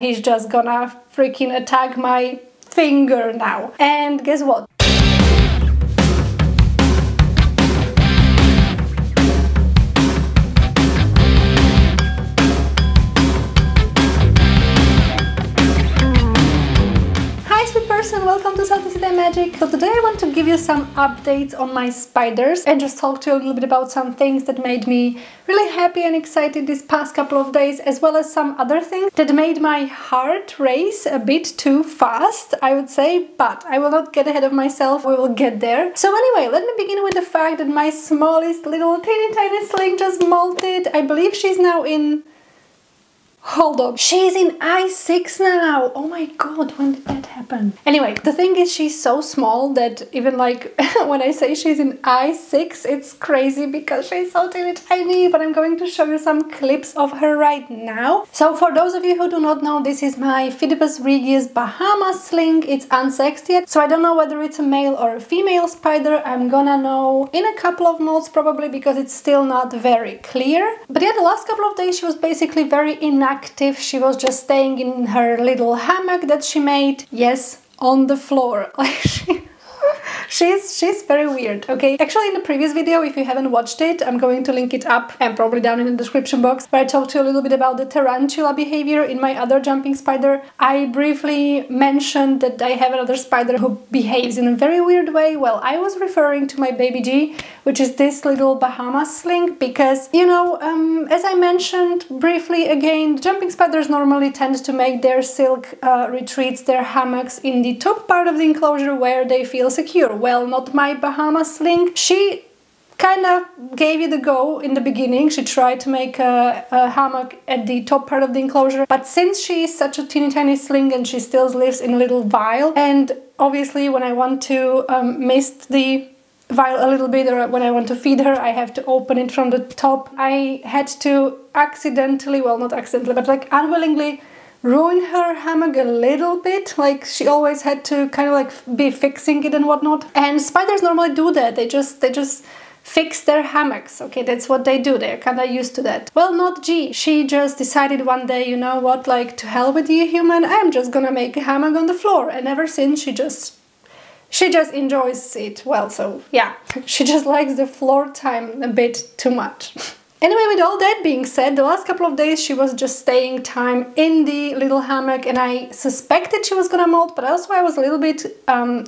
He's just gonna freaking attack my finger now. And guess what? Welcome to Salticidae Magic. So today I want to give you some updates on my spiders and just talk to you a little bit about some things that made me really happy and excited this past couple of days, as well as some other things that made my heart race a bit too fast, I would say, but I will not get ahead of myself, we will get there. So anyway, let me begin with the fact that my smallest little teeny tiny Sling just molted. I believe she's now in... Hold on, she's in I6 now! Oh my god, when did that happen? Anyway, the thing is, she's so small that even like when I say she's in I6, it's crazy because she's so teeny tiny, but I'm going to show you some clips of her right now. So for those of you who do not know, this is my Phidippus regius Bahamas Sling. It's unsexed yet, so I don't know whether it's a male or a female spider. I'm gonna know in a couple of months probably, because it's still not very clear. But yeah, the last couple of days she was basically very inactive. She was just staying in her little hammock that she made. Yes, on the floor. Like she's very weird, okay? Actually, in the previous video, if you haven't watched it, I'm going to link it up and probably down in the description box, where I talked to you a little bit about the tarantula behavior in my other jumping spider. I briefly mentioned that I have another spider who behaves in a very weird way. Well, I was referring to my baby G, which is this little Bahamas Sling, because, you know, as I mentioned briefly again, jumping spiders normally tend to make their silk retreats, their hammocks, in the top part of the enclosure where they feel secure. Well, not my Bahamas Sling. She kind of gave it a go in the beginning. She tried to make a hammock at the top part of the enclosure, but since she is such a teeny tiny Sling and she still lives in a little vial, and obviously when I want to mist the vial a little bit, or when I want to feed her, I have to open it from the top. I had to accidentally, well, not accidentally, but like unwillingly ruin her hammock a little bit. Like, she always had to kind of like be fixing it and whatnot. And spiders normally do that. They just fix their hammocks. Okay, that's what they do. They're kind of used to that. Well, not G. She just decided one day, you know what, like, to hell with you, human, I'm just gonna make a hammock on the floor. And ever since, she just enjoys it. Well, so yeah, she just likes the floor time a bit too much. Anyway, with all that being said, the last couple of days she was just staying time in the little hammock, and I suspected she was gonna molt, but also I was a little bit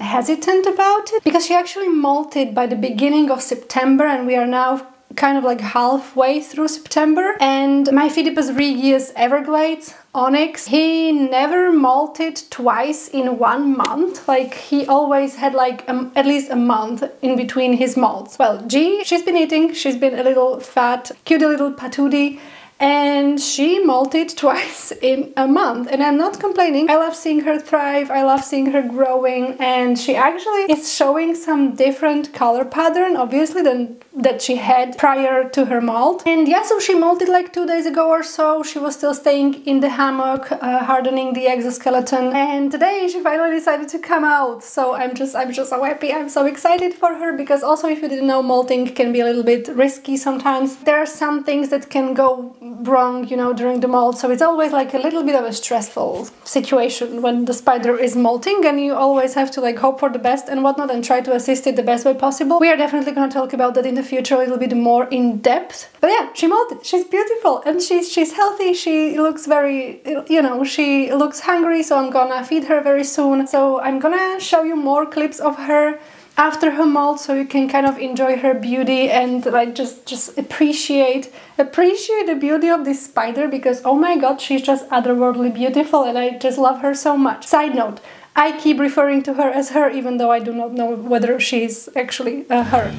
hesitant about it, because she actually molted by the beginning of September, and we are now kind of like halfway through September. And my Phidippus regius Everglades Onyx, he never molted twice in 1 month. Like, he always had like at least a month in between his molts. Well, G, she's been eating, she's been a little fat, cute little patootie, and she molted twice in a month, and I'm not complaining. I love seeing her thrive, I love seeing her growing, and she actually is showing some different color pattern, obviously, than that she had prior to her molt. And yeah, so she molted like 2 days ago or so. She was still staying in the hammock, hardening the exoskeleton, and today she finally decided to come out. So I'm just so happy, I'm so excited for her, because also, if you didn't know, molting can be a little bit risky sometimes. There are some things that can go wrong, you know, during the molt, so it's always like a little bit of a stressful situation when the spider is molting, and you always have to like hope for the best and whatnot and try to assist it the best way possible. We are definitely gonna talk about that in the future a little bit more in depth. But yeah, she molted, she's beautiful, and she's healthy, she looks very, you know, she looks hungry, so I'm gonna feed her very soon. So I'm gonna show you more clips of her after her molt, so you can kind of enjoy her beauty and like just appreciate the beauty of this spider, because oh my god, she's just otherworldly beautiful, and I just love her so much. Side note, I keep referring to her as her, even though I do not know whether she's actually a her.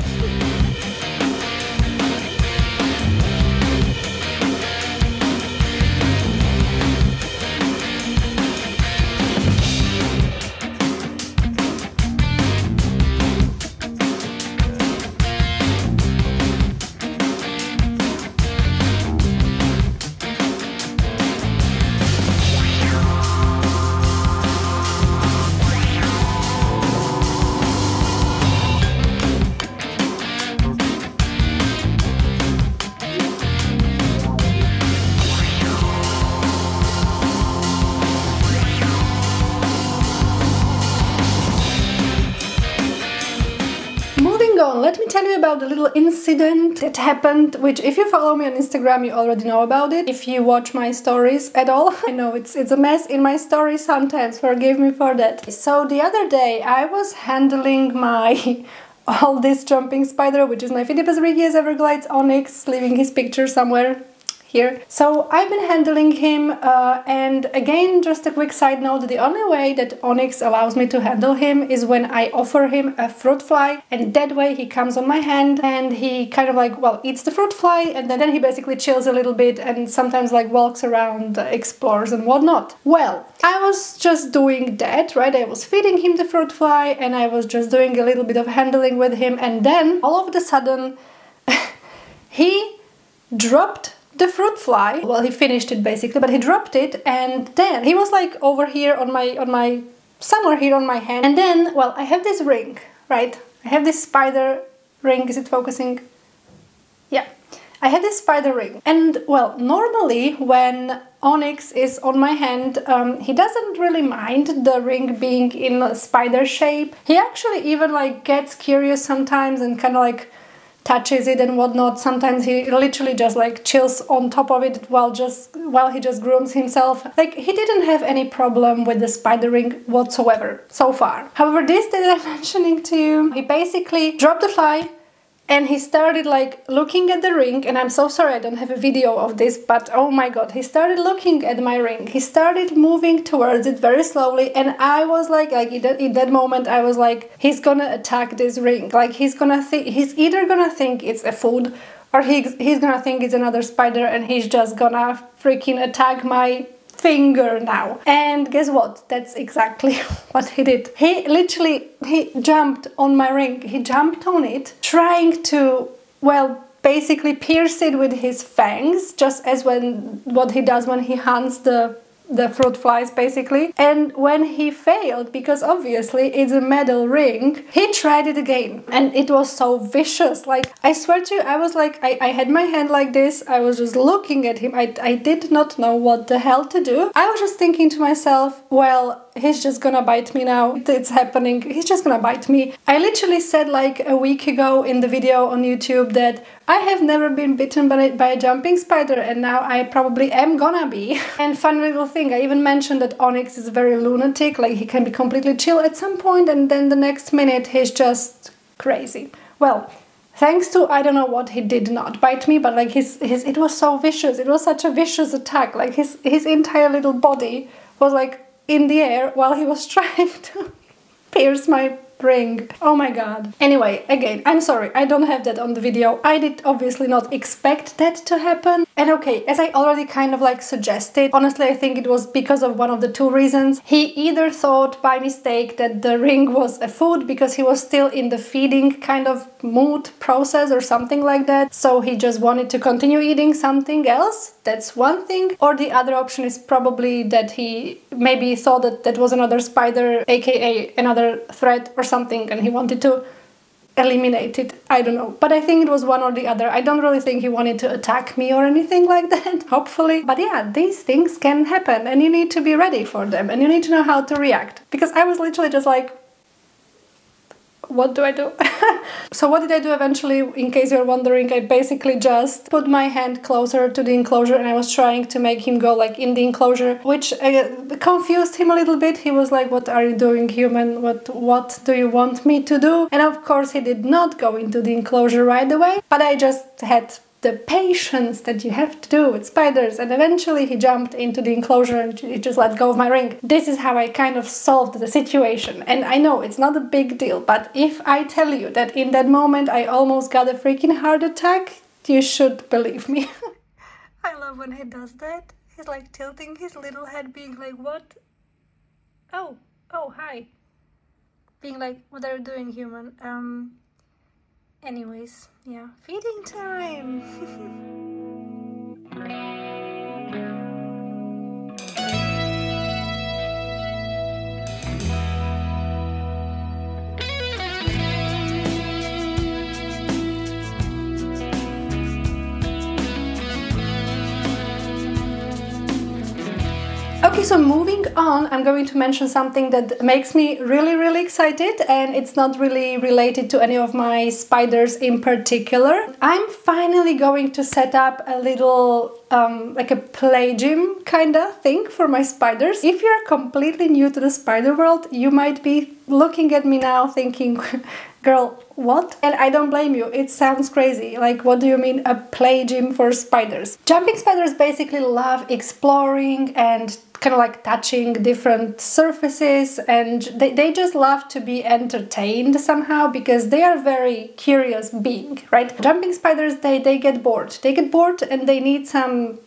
let me tell you about the little incident that happened, which if you follow me on Instagram, you already know about it. If you watch my stories at all, I know it's a mess in my stories sometimes, forgive me for that. So the other day I was handling my oldest jumping spider, which is my Phidippus regius Everglades onyx, leaving his picture somewhere here. So I've been handling him, and again, just a quick side note, the only way that onyx allows me to handle him is when I offer him a fruit fly, and that way he comes on my hand and he kind of like, well, eats the fruit fly, and then he basically chills a little bit and sometimes like walks around, explores and whatnot. Well, I was just doing that, right? I was feeding him the fruit fly and I was just doing a little bit of handling with him, and then all of a sudden he dropped the fruit fly. Well, he finished it basically, but he dropped it, and then he was like over here on my somewhere here on my hand. And then, well, I have this ring, right? I have this spider ring. Is it focusing? Yeah. I have this spider ring, and well, normally when onyx is on my hand, he doesn't really mind the ring being in a spider shape. He actually even like gets curious sometimes and kind of like touches it and whatnot. Sometimes he literally just like chills on top of it while he just grooms himself. Like, he didn't have any problem with the spider ring whatsoever so far. However, this that I'm mentioning to you, he basically dropped the fly and he started like looking at the ring, and I'm so sorry I don't have a video of this, but oh my god, he started looking at my ring. He started moving towards it very slowly, and I was like in that moment I was like, he's gonna attack this ring. Like, he's either gonna think it's a food, or he's gonna think it's another spider, and he's just gonna freaking attack my finger now. And guess what? That's exactly what he did. He jumped on my ring. He jumped on it, trying to, well, basically pierce it with his fangs, just as what he does when he hunts the fruit flies basically. And when he failed, because obviously it's a metal ring, he tried it again, and it was so vicious. Like, I swear to you, I was like, I had my hand like this, I was just looking at him. I did not know what the hell to do. I was just thinking to myself, well, he's just gonna bite me now. It's happening. He's just gonna bite me. I literally said like a week ago in the video on YouTube that I have never been bitten by a jumping spider, and now I probably am gonna be. And fun little thing, I even mentioned that onyx is very lunatic. Like, he can be completely chill at some point, and then the next minute he's just crazy. Well, thanks to, I don't know what, he did not bite me, but like it was so vicious. It was such a vicious attack. Like, his entire little body was like in the air while he was trying to pierce my ring. Oh my god. Anyway, again, I'm sorry, I don't have that on the video. I did obviously not expect that to happen. And okay, as I already kind of like suggested, honestly I think it was because of one of the two reasons. He either thought by mistake that the ring was a food because he was still in the feeding kind of mood process or something like that, so he just wanted to continue eating something else. That's one thing. Or the other option is probably that he maybe thought that that was another spider, aka another threat or something, and he wanted to eliminate it. I don't know. But I think it was one or the other. I don't really think he wanted to attack me or anything like that, hopefully. But yeah, these things can happen, and you need to be ready for them, and you need to know how to react. Because I was literally just like, what do I do? So what did I do eventually? In case you're wondering, I basically just put my hand closer to the enclosure, and I was trying to make him go like in the enclosure, which confused him a little bit. He was like, what are you doing, human? What do you want me to do? And of course he did not go into the enclosure right away, but I just had the patience that you have to do with spiders, and eventually he jumped into the enclosure and he just let go of my ring. This is how I kind of solved the situation, and I know it's not a big deal, but if I tell you that in that moment I almost got a freaking heart attack, you should believe me. I love when he does that. He's like tilting his little head, being like, what? Oh, hi. Being like, what are you doing, human? Anyways, yeah, feeding time! Okay, so moving on, I'm going to mention something that makes me really excited, and it's not really related to any of my spiders in particular. I'm finally going to set up a little like a play gym kind of thing for my spiders. If you're completely new to the spider world, you might be looking at me now thinking, girl, what? And I don't blame you, it sounds crazy. Like, what do you mean a play gym for spiders? Jumping spiders basically love exploring and kind of like touching different surfaces, and they just love to be entertained somehow because they are very curious being, right? Jumping spiders, they get bored. They get bored and they need some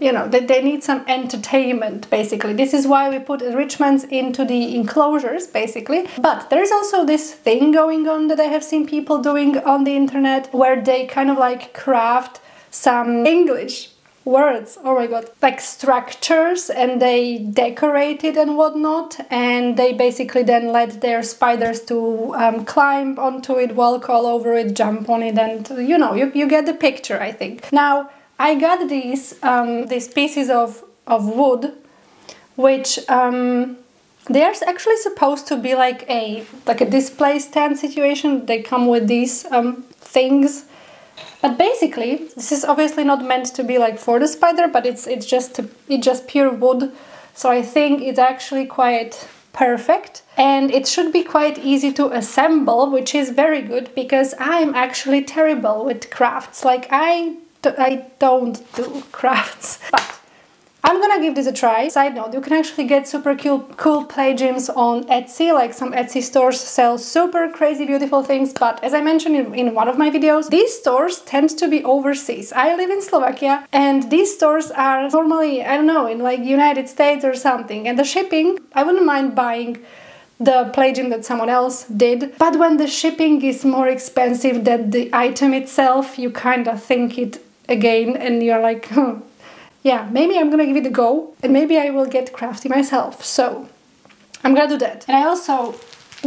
you know, they need some entertainment, basically. This is why we put enrichments into the enclosures, basically. But there's also this thing going on that I have seen people doing on the internet where they kind of like craft some English words, oh my god, like structures, and they decorate it and whatnot, and they basically then let their spiders to climb onto it, walk all over it, jump on it, and you know, you get the picture, I think. Now, I got these pieces of wood, which they are actually supposed to be like a display stand situation. They come with these things, but basically this is obviously not meant to be like for the spider, but it's just pure wood. So I think it's actually quite perfect, and it should be quite easy to assemble, which is very good because I'm actually terrible with crafts. Like I don't do crafts, but I'm gonna give this a try. Side note, you can actually get super cool play gyms on Etsy, like some Etsy stores sell super crazy beautiful things, but as I mentioned in one of my videos, these stores tend to be overseas. I live in Slovakia, and these stores are normally, I don't know, in like United States or something, and the shipping, I wouldn't mind buying the play gym that someone else did, but when the shipping is more expensive than the item itself, you kind of think it again, and you're like, yeah, maybe I'm gonna give it a go, and maybe I will get crafty myself. So I'm gonna do that. And I also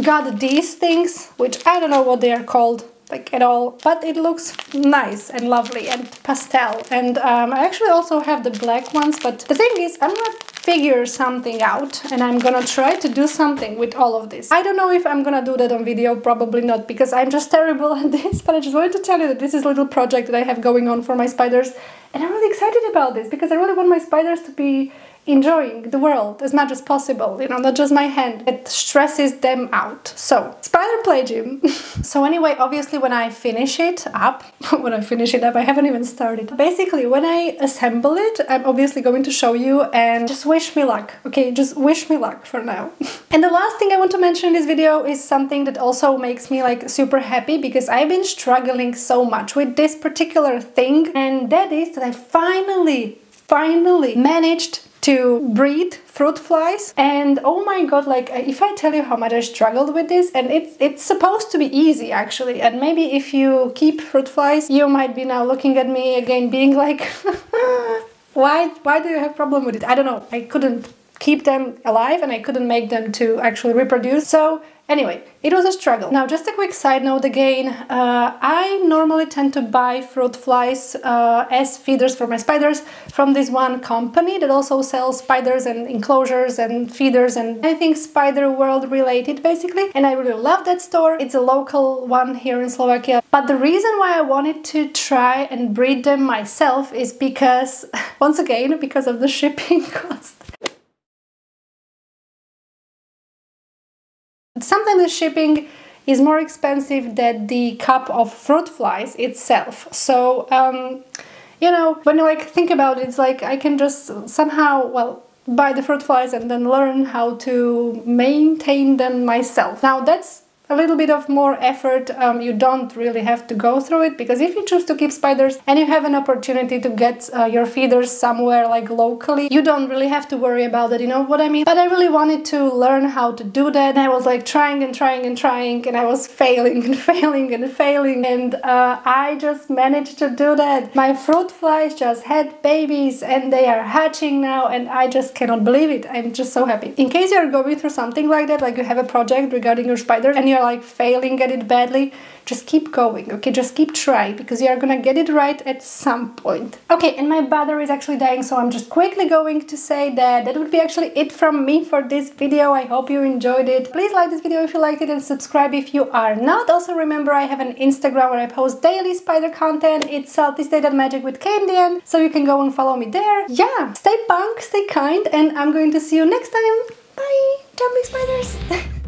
got these things, which I don't know what they are called like at all, but it looks nice and lovely and pastel. And I actually also have the black ones, but the thing is, I'm gonna figure something out, and I'm gonna try to do something with all of this. I don't know if I'm gonna do that on video, probably not, because I'm just terrible at this, but I just wanted to tell you that this is a little project that I have going on for my spiders, and I'm really excited about this because I really want my spiders to be enjoying the world as much as possible, you know, not just my hand. It stresses them out. So, spider play gym. So anyway, obviously when I finish it up, I haven't even started. Basically, when I assemble it, I'm obviously going to show you, and just wish me luck, okay? Just wish me luck for now. And the last thing I want to mention in this video is something that also makes me like super happy, because I've been struggling so much with this particular thing, and that is that I finally managed to breed fruit flies. And oh my god, like if I tell you how much I struggled with this, and it's supposed to be easy actually, and maybe if you keep fruit flies, you might be now looking at me again being like why do you have problem with it? I don't know, I couldn't keep them alive and I couldn't make them to actually reproduce. So anyway, it was a struggle. Now, just a quick side note again, I normally tend to buy fruit flies as feeders for my spiders from this one company that also sells spiders and enclosures and feeders and anything spider world related, basically. And I really love that store. It's a local one here in Slovakia. But the reason why I wanted to try and breed them myself is because, once again, because of the shipping cost. Sometimes the shipping is more expensive than the cup of fruit flies itself. So, you know, when you like think about it, it's like I can just somehow, well, buy the fruit flies and then learn how to maintain them myself. Now that's a little bit of more effort. You don't really have to go through it, because if you choose to keep spiders and you have an opportunity to get your feeders somewhere like locally, you don't really have to worry about it, you know what I mean? But I really wanted to learn how to do that, and I was like trying and I was failing and I just managed to do that. My fruit flies just had babies and they are hatching now, and I just cannot believe it. I'm just so happy. In case you're going through something like that, like you have a project regarding your spiders and you you're like failing at it badly, just keep going, okay? Just keep trying, because you are gonna get it right at some point. Okay, and my battery is actually dying, so I'm just quickly going to say that that would be actually it from me for this video. I hope you enjoyed it. Please like this video if you liked it and subscribe if you are not. Also remember, I have an Instagram where I post daily spider content. It's Salticidae.magic with K in the end, so you can go and follow me there. Yeah, stay punk, stay kind, and I'm going to see you next time. Bye, jumping spiders!